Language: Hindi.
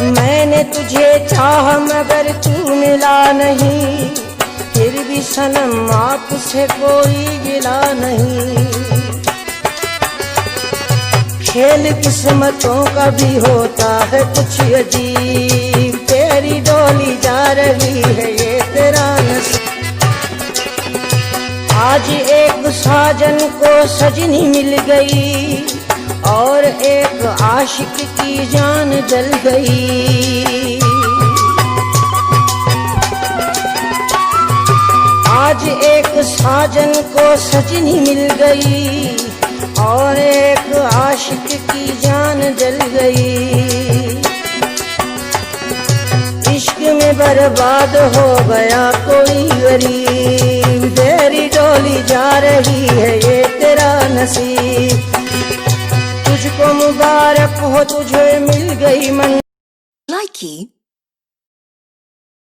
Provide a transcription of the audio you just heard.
मैंने तुझे चाहा मगर तू मिला नहीं, फिर भी सनम आपसे कोई गिला नहीं। खेल किस्मतों का भी होता है कुछ अजीब, तेरी डोली जा रही है ये तेरा नसीब। आज एक साजन को सजनी मिल गई और एक आशिक की जान जल गई। आज एक साजन को सजनी मिल गई और एक आशिक की जान जल गई। इश्क में बर्बाद हो गया कोई गरीब, तेरी डोली जा रही है ये तेरा नसीब। तुझको मुबारक हो तुझे मिल गई मन। Likey